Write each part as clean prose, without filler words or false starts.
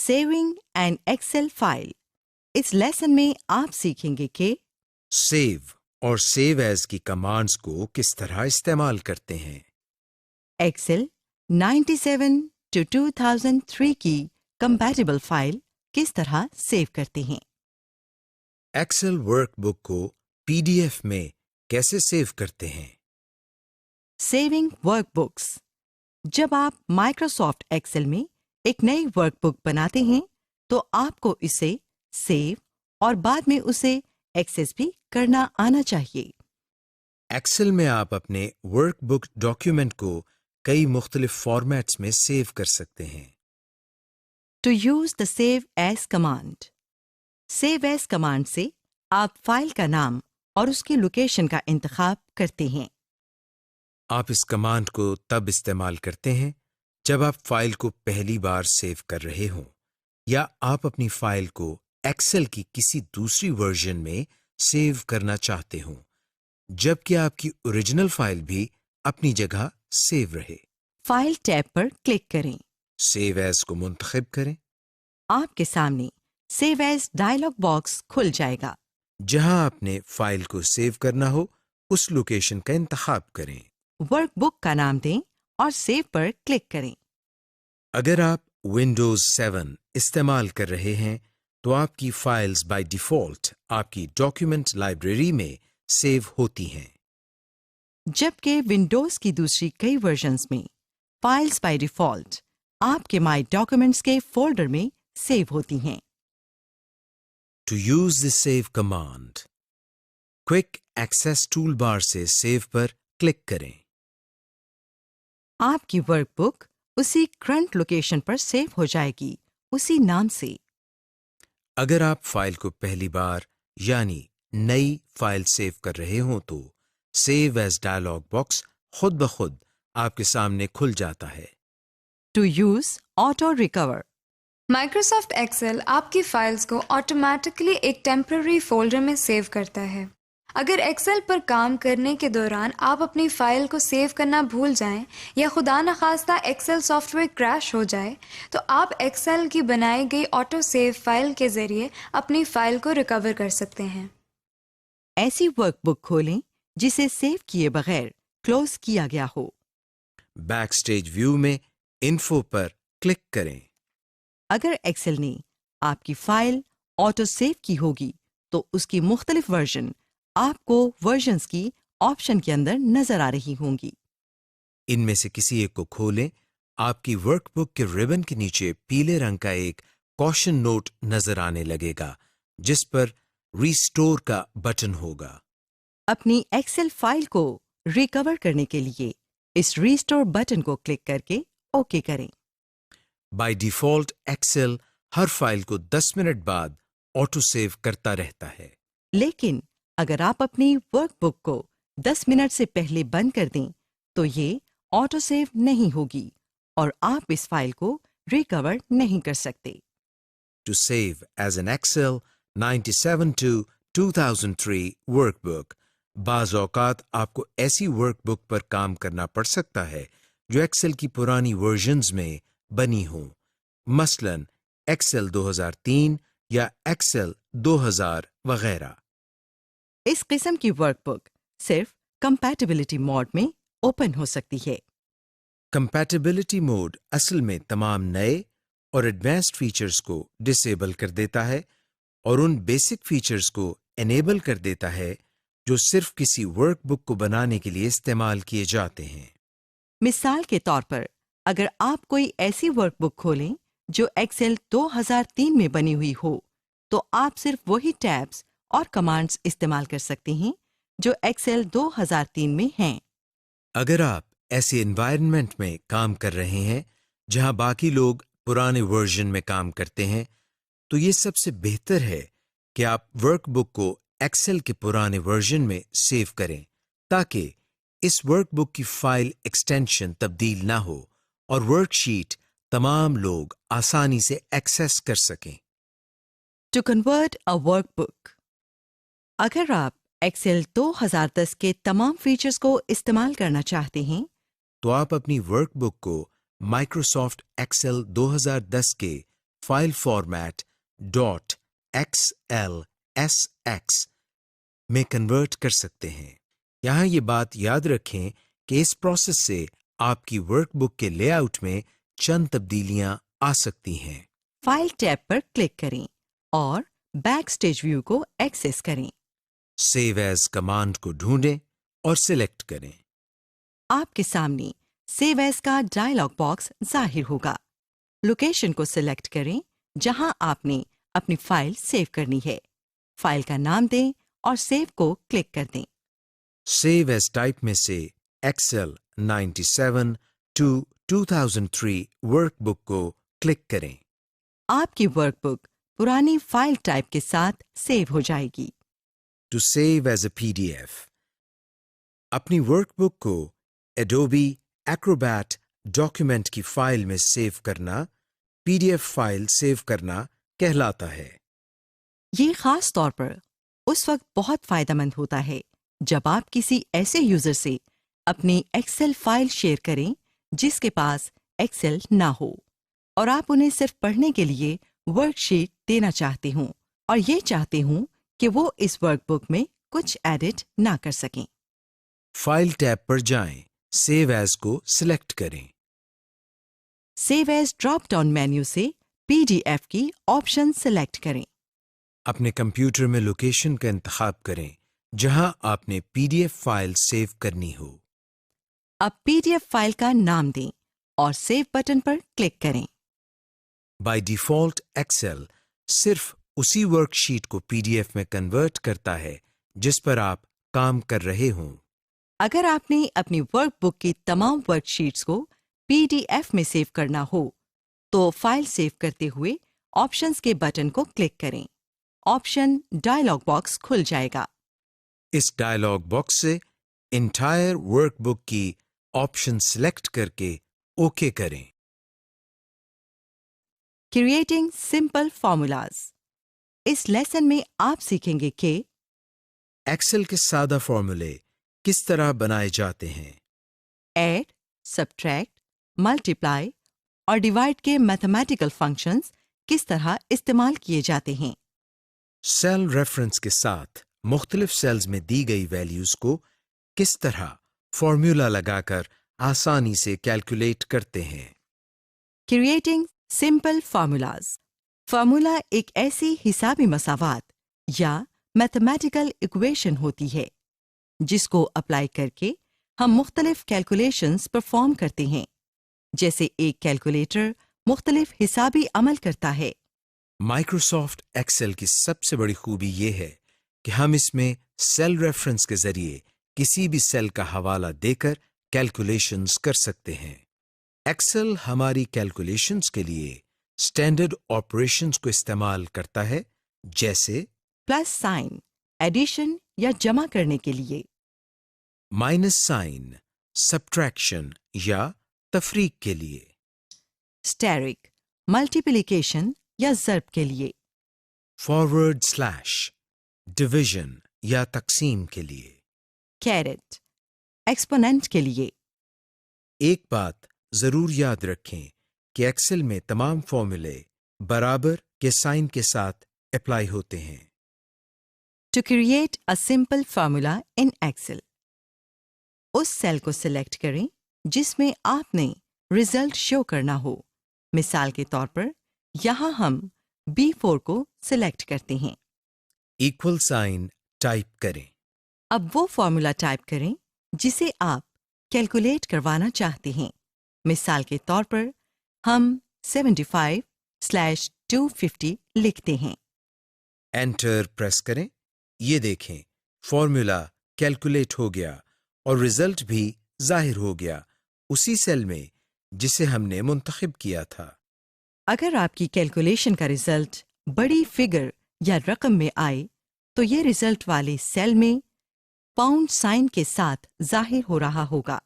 Saving an Excel file. اس lesson میں آپ سیکھیں گے کہ سیو اور سیو ایز کی کمانڈز کو کس طرح استعمال کرتے ہیں. ایکسل 97 to 2003 کی کمپیٹیبل فائل کس طرح سیو کرتے ہیں. ایکسل ورک بک کو پی ڈی ایف میں کیسے سیو کرتے ہیں. Saving work books. جب آپ مائکروسافٹ ایکسل میں ایک نئی ورک بک بناتے ہیں تو آپ کو اسے سیو اور بعد میں اسے ایکسس بھی کرنا آنا چاہیے. ایکسل میں آپ اپنے ورک بک ڈاکیومنٹ کو کئی مختلف فارمیٹس میں سیو کر سکتے ہیں. To use the save as command. Save as command سے آپ فائل کا نام اور اس کی لوکیشن کا انتخاب کرتے ہیں. آپ اس کمانڈ کو تب استعمال کرتے ہیں جب آپ فائل کو پہلی بار سیو کر رہے ہوں یا آپ اپنی فائل کو ایکسل کی کسی دوسری ورژن میں سیو کرنا چاہتے ہوں جبکہ آپ کی اوریجنل فائل بھی اپنی جگہ سیو رہے. فائل ٹیب پر کلک کریں. سیو ایز کو منتخب کریں. آپ کے سامنے سیو ایز ڈائلاگ باکس کھل جائے گا. جہاں آپ نے فائل کو سیو کرنا ہو اس لوکیشن کا انتخاب کریں. ورک بک کا نام دیں اور سیو پر کلک کریں. اگر آپ ونڈوز 7 استعمال کر رہے ہیں تو آپ کی فائلز بائی ڈیفالٹ آپ کی ڈاکیومنٹ لائبریری میں سیو ہوتی ہیں. جبکہ ونڈوز کی دوسری کئی ورژنز میں فائلز بائی ڈیفالٹ آپ کے مائی ڈاکیومنٹس کے فولڈر میں سیو ہوتی ہیں. To use this save command quick access tool bar سے سیو پر کلک کریں. آپ کی ورک بک اسی کرنٹ لوکیشن پر سیو ہو جائے گی اسی نام سے. اگر آپ فائل کو پہلی بار یعنی نئی فائل سیو کر رہے ہوں تو سیو ایز ڈائلاگ باکس خود بخود آپ کے سامنے کھل جاتا ہے. To use auto recover. Microsoft Excel آپ کی فائلز کو آٹومیٹکلی ایک ٹیمپرری فولڈر میں سیو کرتا ہے. اگر ایکسل پر کام کرنے کے دوران آپ اپنی فائل کو سیو کرنا بھول جائیں یا خدا نخواستہ ایکسل سافٹ ویئر کریش ہو جائے تو آپ ایکسل کی بنائی گئی آٹو سیو فائل کے ذریعے اپنی فائل کو ریکور کر سکتے ہیں. ایسی ورک بک کھولیں جسے سیو کیے بغیر کلوز کیا گیا ہو. بیک سٹیج ویو میں انفو پر کلک کریں. اگر ایکسل نے آپ کی فائل آٹو سیو کی ہوگی تو اس کی مختلف ورژن آپ کو ورژنز کی آپشن کے اندر نظر آ رہی ہوں گی. ان میں سے کسی ایک کو کھولیں. آپ کی ورک بک کے ربن کے نیچے پیلے رنگ کا ایک کوشن نوٹ نظر آنے لگے گا جس پر ریسٹور کا بٹن ہوگا. اپنی ایکسل فائل کو ریکور کرنے کے لیے اس ریسٹور بٹن کو کلک کر کے اوکے کریں. بائی ڈیفالٹ ایکسل ہر فائل کو 10 منٹ بعد آٹو سیو کرتا رہتا ہے. لیکن اگر آپ اپنی ورک بک کو 10 منٹ سے پہلے بند کر دیں تو یہ آٹو سیو نہیں ہوگی اور آپ اس فائل کو ریکور نہیں کر سکتے. To save as an Excel 97 to 2003 workbook. بعض اوقات آپ کو ایسی ورک بک پر کام کرنا پڑ سکتا ہے جو ایکسل کی پرانی ورژنز میں بنی ہوں، مثلا ایکسل 2003 یا ایکسل 2000 وغیرہ. اس قسم کی ورک بک صرف کمپیٹیبلٹی موڈ میں اوپن ہو سکتی ہے. کمپیٹیبلٹی موڈ اصل میں تمام نئے اور ایڈوانسڈ فیچرز کو ڈسیبل کر دیتا ہے اور ان بیسک فیچرز کو انیبل کر دیتا ہے جو صرف کسی ورک بک کو بنانے کے لیے استعمال کیے جاتے ہیں. مثال کے طور پر اگر آپ کوئی ایسی ورک بک کھولیں جو ایکسل 2003 میں بنی ہوئی ہو تو آپ صرف وہی ٹیبز اور کمانڈز استعمال کر سکتے ہیں جو ایکسل 2003 میں ہیں. اگر آپ ایسے انوائرنمنٹ میں کام کر رہے ہیں جہاں باقی لوگ پرانے ورژن میں کام کرتے ہیں تو یہ سب سے بہتر ہے کہ آپ ورک بک کو ایکسل کے پرانے ورژن میں سیو کریں تاکہ اس ورک بک کی فائل ایکسٹینشن تبدیل نہ ہو اور ورک شیٹ تمام لوگ آسانی سے ایکسیس کر سکیں. ٹو کنورٹ اے ورک بک. اگر آپ ایکسل 2010 کے تمام فیچرز کو استعمال کرنا چاہتے ہیں تو آپ اپنی ورک بک کو مائکروسافٹ ایکسل 2010 کے فائل فارمیٹ .xlsx میں کنورٹ کر سکتے ہیں۔ یہاں یہ بات یاد رکھیں کہ اس پروسیس سے آپ کی ورک بک کے لے آؤٹ میں چند تبدیلیاں آ سکتی ہیں۔ فائل ٹیب پر کلک کریں اور بیک سٹیج ویو کو ایکسس کریں۔ سیو ایز کمانڈ کو ڈھونڈیں اور سلیکٹ کریں۔ آپ کے سامنے سیو ایز کا ڈائلاگ باکس ظاہر ہوگا۔ لوکیشن کو سلیکٹ کریں جہاں آپ نے اپنی فائل سیو کرنی ہے۔ فائل کا نام دیں اور سیو کو کلک کر دیں۔ سیو ایز ٹائپ میں سے ایکسل 97 to 2003 ورک بک کو کلک کریں۔ آپ کی ورک بک پرانی فائل ٹائپ کے ساتھ سیو ہو جائے گی۔ To save as a PDF، اپنی ورک بک کو ایڈوبی ایکروبیٹ ڈاکیومنٹ کی فائل میں سیو کرنا PDF فائل سیو کرنا کہلاتا ہے۔ یہ خاص طور پر اس وقت بہت فائدہ مند ہوتا ہے جب آپ کسی ایسے یوزر سے اپنی ایکسل فائل شیئر کریں جس کے پاس ایکسل نہ ہو اور آپ انہیں صرف پڑھنے کے لیے ورک شیٹ دینا چاہتے ہوں اور یہ چاہتے ہوں کہ وہ اس ورک بک میں کچھ ایڈٹ نہ کر سکیں۔ فائل ٹیب پر جائیں، سیو ایز کو سلیکٹ کریں۔ Save as drop down menu سے PDF کی آپشن سلیکٹ کریں۔ اپنے کمپیوٹر میں لوکیشن کا انتخاب کریں جہاں آپ نے PDF فائل سیو کرنی ہو۔ اب PDF فائل کا نام دیں اور سیو بٹن پر کلک کریں۔ بائی ڈیفالٹ ایکسل صرف اسی ورک شیٹ کو PDF میں کنورٹ کرتا ہے جس پر آپ کام کر رہے ہوں۔ اگر آپ نے اپنی ورک بک کی تمام ورک شیٹس کو PDF میں سیو کرنا ہو تو فائل سیو کرتے ہوئے آپشنز کے بٹن کو کلک کریں۔ آپشن ڈائلاگ باکس کھل جائے گا۔ اس ڈائلاگ باکس سے انٹائر ورک بک کی آپشن سلیکٹ کر کے اوکے کریں۔ Creating simple formulas. اس لیسن میں آپ سیکھیں گے کہ ایکسل کے سادہ فارمولے کس طرح بنائے جاتے ہیں، ایڈ، سبٹریکٹ، ملٹیپلائی اور ڈیوائڈ کے میتھمیٹیکل فنکشنز کس طرح استعمال کیے جاتے ہیں، سیل ریفرنس کے ساتھ مختلف سیلز میں دی گئی ویلیوز کو کس طرح فارمولا لگا کر آسانی سے کیلکولیٹ کرتے ہیں۔ Creating simple formulas. فارمولا ایک ایسی حسابی مساوات یا میتھمیٹیکل ایکویشن ہوتی ہے جس کو اپلائی کر کے ہم مختلف کیلکولیشنز پرفارم کرتے ہیں۔ جیسے ایک کیلکولیٹر مختلف حسابی عمل کرتا ہے۔ مائکروسافٹ ایکسل کی سب سے بڑی خوبی یہ ہے کہ ہم اس میں سیل ریفرنس کے ذریعے کسی بھی سیل کا حوالہ دے کر کیلکولیشنز کر سکتے ہیں۔ ایکسل ہماری کیلکولیشنز کے لیے اسٹینڈرڈ آپریشنز کو استعمال کرتا ہے، جیسے پلس سائن ایڈیشن یا جمع کرنے کے لیے، مائنس سائن سبٹریکشن یا تفریق کے لیے، اسٹیرک ملٹیپلیکیشن یا ضرب کے لیے، فارورڈ سلیش ڈویژن یا تقسیم کے لیے۔ کیرٹ ایکسپوننٹ کے لیے۔ ایک بات ضرور یاد رکھیں کہ ایکسل میں تمام فارمولے برابر کے سائن کے ساتھ اپلائی ہوتے ہیں۔ To create a simple formula in Excel, اس سیل کو سلیکٹ کریں جس میں آپ نے ریزلٹ شو کرنا ہو۔ مثال کے طور پر یہاں ہم B4 کو سلیکٹ کرتے ہیں۔ ایکول سائن ٹائپ کریں۔ اب وہ فارمولا ٹائپ کریں جسے آپ کیلکولیٹ کروانا چاہتے ہیں۔ مثال کے طور پر ہم 75/250 لکھتے ہیں۔ انٹر پریس کریں۔ یہ دیکھیں فارمولا کیلکولیٹ ہو گیا اور رزلٹ بھی ظاہر ہو گیا اسی سیل میں جسے ہم نے منتخب کیا تھا۔ اگر آپ کی کیلکولیشن کا رزلٹ بڑی فگر یا رقم میں آئے تو یہ رزلٹ والے سیل میں پاؤنڈ سائن کے ساتھ ظاہر ہو رہا ہوگا۔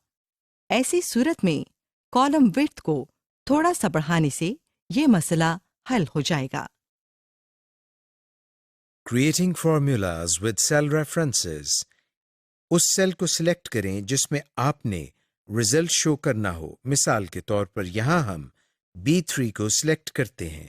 ایسی صورت میں کالم وڈتھ کو تھوڑا سا بڑھانے سے یہ مسئلہ حل ہو جائے گا۔ Creating formulas with cell references, اس سیل کو سلیکٹ کریں جس میں آپ نے رزلٹ شو کرنا ہو۔ مثال کے طور پر یہاں ہم B3 کو سلیکٹ کرتے ہیں۔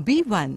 B1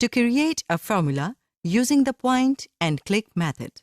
To create a formula using the point and click method,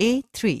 A3।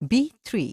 B3।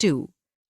2,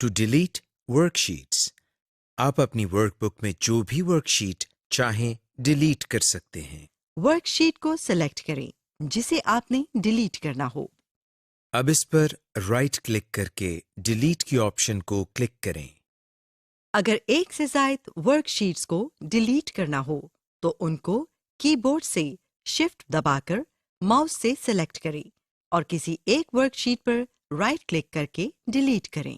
To delete worksheets. آپ اپنی ورک بک میں جو بھی ورک شیٹ چاہیں ڈیلیٹ کر سکتے ہیں. ورک شیٹ کو سلیکٹ کریں جسے آپ نے ڈیلیٹ کرنا ہو. اب اس پر رائٹ کلک کر کے ڈیلیٹ کی آپشن کو کلک کریں. اگر ایک سے زائد ورک شیٹس کو ڈیلیٹ کرنا ہو تو ان کو کی بورڈ سے شفٹ دبا کر ماؤس سے سلیکٹ کریں اور کسی ایک ورک شیٹ پر رائٹ کلک کر کے ڈیلیٹ کریں.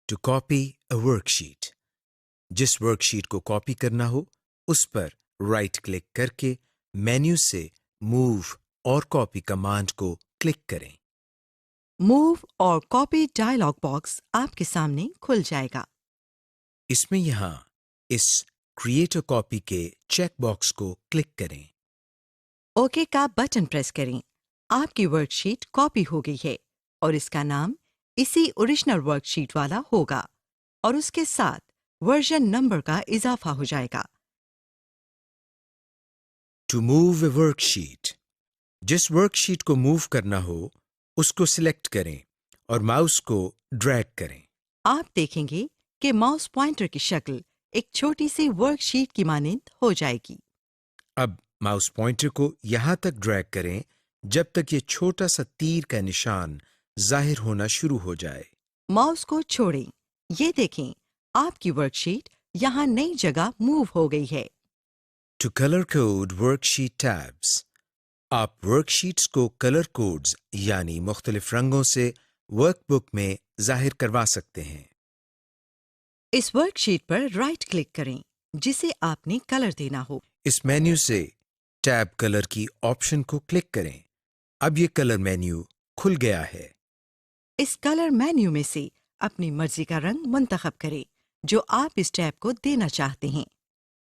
To copy a worksheet. جس ورک شیٹ کو کاپی کرنا ہو اس پر رائٹ کلک کر کے مینیو سے موو اور کاپی کمانڈ کو کلک کریں. موو اور کاپی ڈائلاگ باکس آپ کے سامنے کھل جائے گا. اس میں یہاں اس کریٹ اے کاپی کے چیک باکس کو کلک کریں. اوکے کا بٹن پریس کریں. آپ کی ورک شیٹ کاپی ہو گئی ہے اور اس کا نام اسی اوریجنل ورک شیٹ والا ہوگا اور اس کے ساتھ ورژن نمبر کا اضافہ ہو جائے گا. To move a worksheet. جس ورک شیٹ کو موو کرنا ہو اس کو سلیکٹ کریں اور ماؤس کو ڈریگ کریں. آپ دیکھیں گے کہ ماؤس پوائنٹر کی شکل ایک چھوٹی سی ورک شیٹ کی مانند ہو جائے گی. اب ماؤس پوائنٹر کو یہاں تک ڈریگ کریں جب تک یہ چھوٹا سا تیر کا نشان ظاہر ہونا شروع ہو جائے. ماؤس کو چھوڑیں. یہ دیکھیں آپ کی ورک شیٹ یہاں نئی جگہ موو ہو گئی ہے. To color code worksheet tabs. آپ ورک شیٹس کو کلر کوڈز یعنی مختلف رنگوں سے ورک بک میں ظاہر کروا سکتے ہیں. اس ورک شیٹ پر رائٹ کلک کریں جسے آپ نے کلر دینا ہو. اس مینیو سے ٹیب کلر کی آپشن کو کلک کریں. اب یہ کلر مینیو کھل گیا ہے. اس کلر مینیو میں سے اپنی مرضی کا رنگ منتخب کریں جو آپ اس ٹیب کو دینا چاہتے ہیں.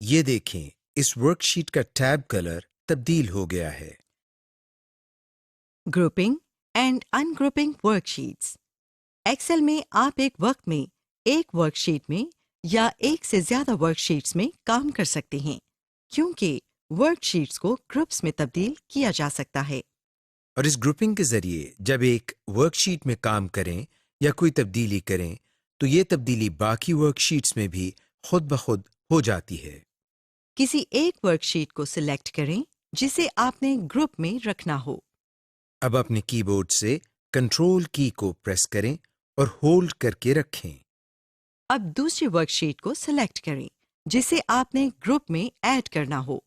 یہ دیکھیں اس ورک شیٹ کا ٹیب کلر تبدیل ہو گیا ہے. Grouping and ungrouping worksheets. Excel میں آپ ایک وقت میں ایک ورک شیٹ میں یا ایک سے زیادہ ورک شیٹس میں کام کر سکتے ہیں کیونکہ ورک شیٹس کو گروپس میں تبدیل کیا جا سکتا ہے. اور اس گروپنگ کے ذریعے جب ایک ورک شیٹ میں کام کریں یا کوئی تبدیلی کریں تو یہ تبدیلی باقی ورک شیٹس میں بھی خود بخود ہو جاتی ہے. کسی ایک ورک شیٹ کو سلیکٹ کریں جسے آپ نے گروپ میں رکھنا ہو. اب اپنے کی بورڈ سے کنٹرول کی کو پریس کریں اور ہولڈ کر کے رکھیں. اب دوسری ورک شیٹ کو سلیکٹ کریں جسے آپ نے گروپ میں ایڈ کرنا ہو.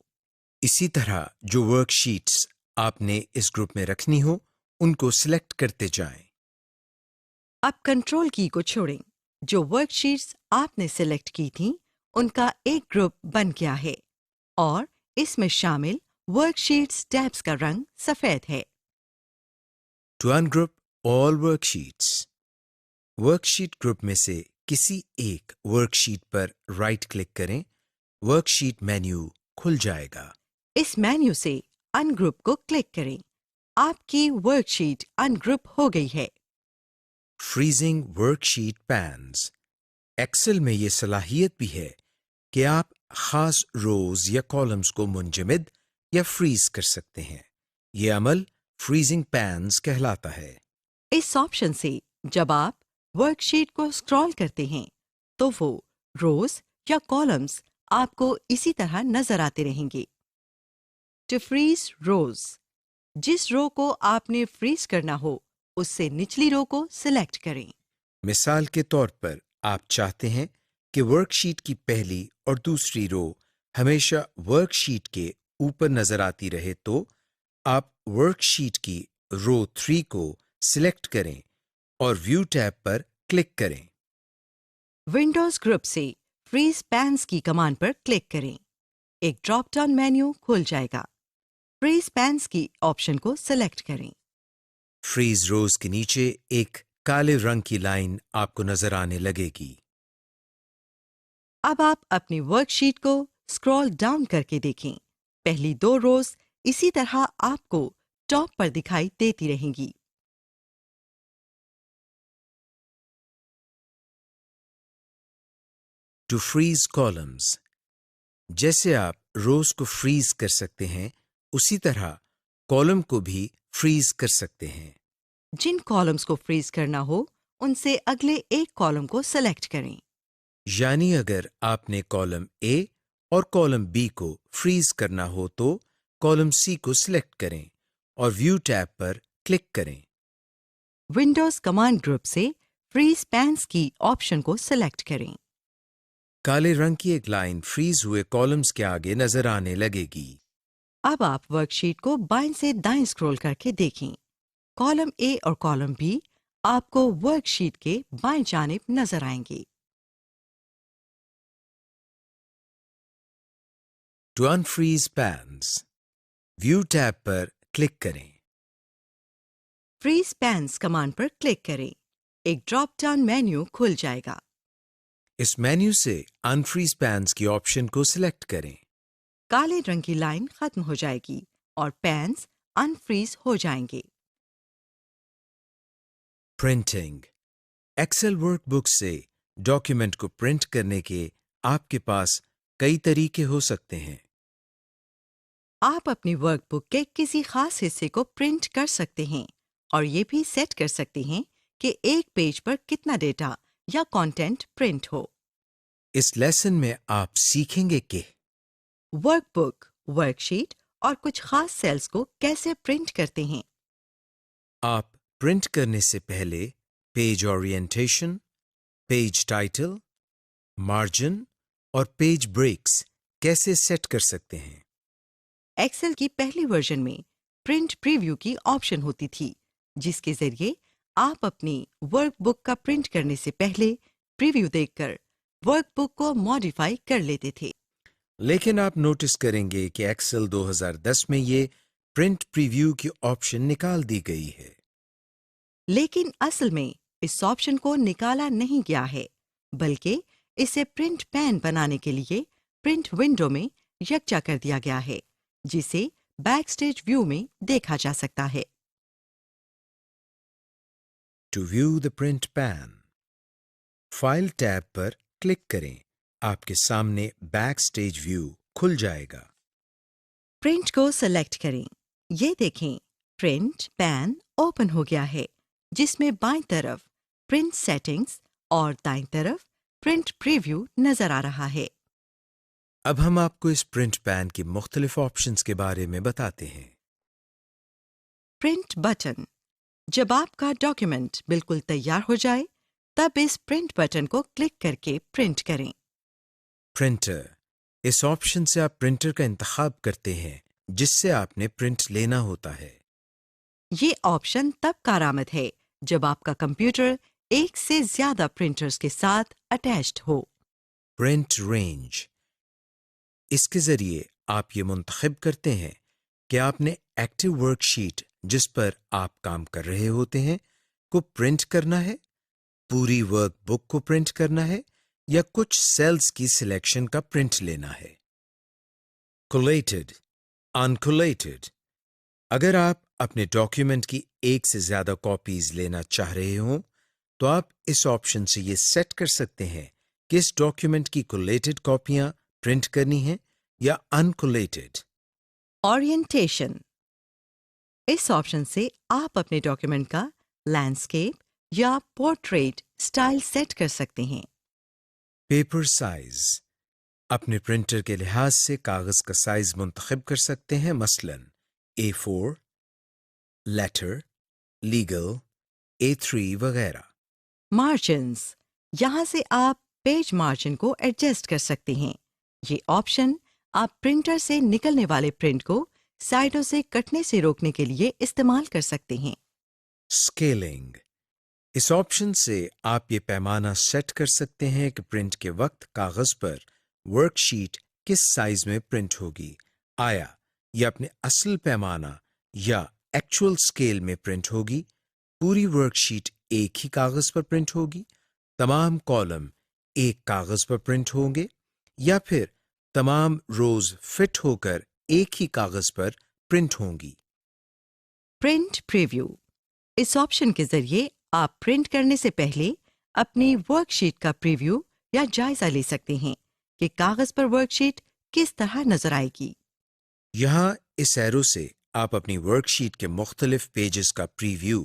اسی طرح جو ورک شیٹس آپ نے اس گروپ میں رکھنی ہو ان کو سلیکٹ کرتے جائیں. اب کنٹرول کی کو چھوڑیں. جو ورک شیٹس آپ نے سلیکٹ کی تھیں ان کا ایک گروپ بن گیا ہے اور اس میں شامل ورک شیٹس ٹیبس کا رنگ سفید ہے. To ungroup all worksheets. Work sheet group میں سے کسی ایک ورک شیٹ پر رائٹ کلک کریں. ورک شیٹ مینیو کھل جائے گا. اس مینیو سے ان گروپ کو کلک کریں. آپ کی ورک شیٹ ان گروپ ہو گئی ہے. فریزنگ ورک شیٹ پینز. ایکسل میں یہ صلاحیت بھی ہے کہ آپ خاص روز یا کالمز کو منجمد یا فریز کر سکتے ہیں. یہ عمل فریزنگ پینز کہلاتا ہے. اس آپشن سے جب آپ ورک شیٹ کو اسکرال کرتے ہیں تو وہ روز یا کالمز آپ کو اسی طرح نظر آتے رہیں گے. ٹو فریز روز. جس رو کو آپ نے فریز کرنا ہو اس سے نچلی رو کو سلیکٹ کریں. مثال کے طور پر آپ چاہتے ہیں کہ ورک شیٹ کی پہلی اور دوسری رو ہمیشہ ورک شیٹ کے اوپر نظر آتی رہے تو آپ ورک شیٹ کی رو 3 کو سلیکٹ کریں اور ویو ٹیب پر کلک کریں. ونڈوز گروپ سے فریز پینز کی کمانڈ پر کلک کریں. ایک ڈراپ ڈاؤن مینیو کھل جائے گا. فریز پینز کی آپشن کو سلیکٹ کریں. فریز روز کے نیچے ایک کالے رنگ کی لائن آپ کو نظر آنے لگے گی. اب آپ اپنی ورک شیٹ کو اسکرال ڈاؤن کر کے دیکھیں. پہلی 2 روز اسی طرح آپ کو ٹاپ پر دکھائی دیتی رہیں گی. To freeze columns. جیسے آپ روز کو فریز کر سکتے ہیں اسی طرح کالم کو بھی فریز کر سکتے ہیں. جن کالمز کو فریز کرنا ہو ان سے اگلے ایک کالم کو سلیکٹ کریں. یعنی اگر آپ نے کالم اے اور کالم بی کو فریز کرنا ہو تو کالم سی کو سلیکٹ کریں اور ویو ٹیب پر کلک کریں. ونڈوز کمانڈ گروپ سے فریز پینس کی آپشن کو سلیکٹ کریں. کالے رنگ کی ایک لائن فریز ہوئے کالمز کے آگے نظر آنے لگے گی. اب آپ ورک شیٹ کو بائیں سے دائیں اسکرول کر کے دیکھیں. کالم اے اور کالم بی آپ کو ورک شیٹ کے بائیں جانب نظر آئیں گے. To unfreeze panes view tab پر کلک کریں. فریز پینس کمانڈ پر کلک کریں. ایک ڈراپ ڈاؤن مینیو کھل جائے گا. اس مینیو سے انفریز پینز کی آپشن کو سلیکٹ کریں. کالے رنگ کی لائن ختم ہو جائے گی اور پینس انفریز ہو جائیں گے. پرنٹنگ ایکسل ورک بک سے ڈاکیومنٹ کو پرنٹ کرنے کے آپ کے پاس کئی طریقے ہو سکتے ہیں. آپ اپنی ورک بک کے کسی خاص حصے کو پرنٹ کر سکتے ہیں اور یہ بھی سیٹ کر سکتے ہیں کہ ایک پیج پر کتنا ڈیٹا یا کانٹینٹ پرنٹ ہو. اس لیسن میں آپ سیکھیں گے کہ ورک بک، ورک شیٹ اور کچھ خاص سیلز کو کیسے پرنٹ کرتے ہیں. آپ پرنٹ کرنے سے پہلے page orientation, page title, margin اور پیج بریکس کیسے سیٹ کر سکتے ہیں. ایکسل کی پہلی ورژن میں پرنٹ پریویو کی آپشن ہوتی تھی جس کے ذریعے آپ اپنی ورک بک کا پرنٹ کرنے سے پہلے پریویو دیکھ کر ورک بک کو ماڈیفائی کر لیتے تھے. لیکن آپ نوٹس کریں گے کہ ایکسل 2010 میں یہ پرنٹ پریویو کی آپشن نکال دی گئی ہے. لیکن اصل میں اس آپشن کو نکالا نہیں گیا ہے بلکہ اسے پرنٹ پین بنانے کے لیے پرنٹ ونڈو میں یکجا کر دیا گیا ہے جسے بیک سٹیج ویو میں دیکھا جا سکتا ہے. To view the print pane file tab پر کلک کریں. آپ کے سامنے بیک سٹیج ویو کھل جائے گا. پرنٹ کو سلیکٹ کریں. یہ دیکھیں پرنٹ پین اوپن ہو گیا ہے جس میں بائیں طرف پرنٹ سیٹنگز اور دائیں طرف پرنٹ پریویو نظر آ رہا ہے. اب ہم آپ کو اس پرنٹ پین کی مختلف آپشنز کے بارے میں بتاتے ہیں. Print button. جب آپ کا ڈاکیومنٹ بالکل تیار ہو جائے تب اس پرنٹ بٹن کو کلک کر کے پرنٹ کریں. پرنٹر. اس آپشن سے آپ پرنٹر کا انتخاب کرتے ہیں جس سے آپ نے پرنٹ لینا ہوتا ہے. یہ آپشن تب کارآمد ہے جب آپ کا کمپیوٹر ایک سے زیادہ پرنٹرز کے ساتھ اٹیچڈ ہو. Print range. اس کے ذریعے آپ یہ منتخب کرتے ہیں کہ آپ نے ایکٹیو ورک شیٹ جس پر آپ کام کر رہے ہوتے ہیں کو پرنٹ کرنا ہے، پوری ورک بک کو پرنٹ کرنا ہے یا کچھ سیلز کی سلیکشن کا پرنٹ لینا ہے. کولیٹڈ، انکولیٹڈ. اگر آپ اپنے ڈاکیومنٹ کی ایک سے زیادہ کاپیز لینا چاہ رہے ہوں تو آپ اس آپشن سے یہ سیٹ کر سکتے ہیں کہ اس ڈاکیومنٹ کی کولیٹڈ کاپیاں پرنٹ کرنی ہیں یا انکولیٹڈ. اورینٹیشن. اس آپشن سے آپ اپنے ڈاکیومنٹ کا لینڈسکیپ یا پورٹریٹ سٹائل سیٹ کر سکتے ہیں. Paper size. اپنے پرنٹر کے لحاظ سے کاغذ کا سائز منتخب کر سکتے ہیں، مثلاً A4، لیٹر، لیگل، A3 وغیرہ. مارجنز. یہاں سے آپ پیج مارجن کو ایڈجسٹ کر سکتے ہیں. یہ آپشن آپ پرنٹر سے نکلنے والے پرنٹ کو سائڈوں سے کٹنے سے روکنے کے لیے استعمال کر سکتے ہیں. اسکیلنگ. اس آپشن سے آپ یہ پیمانہ سیٹ کر سکتے ہیں کہ پرنٹ کے وقت کاغذ پر ورک شیٹ کس سائز میں پرنٹ ہوگی. آیا یہ اپنے اصل پیمانہ یا ایکچوئل اسکیل میں پرنٹ ہوگی، پوری ورک شیٹ ایک ہی کاغذ پر پرنٹ ہوگی، تمام کالم ایک کاغذ پر پرنٹ ہوں گے، یا پھر تمام روز فٹ ہو کر ایک ہی کاغذ پر پرنٹ ہوں گی. Print preview. اس آپشن کے ذریعے آپ پرنٹ کرنے سے پہلے اپنی ورک شیٹ کا پریویو یا جائزہ لے سکتے ہیں کہ کاغذ پر ورک شیٹ کس طرح نظر آئے گی. یہاں اس ایرو سے آپ اپنی ورک شیٹ کے مختلف پیجز کا preview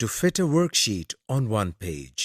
To fit a worksheet on one page,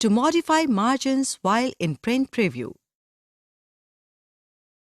To modify margins while in print preview.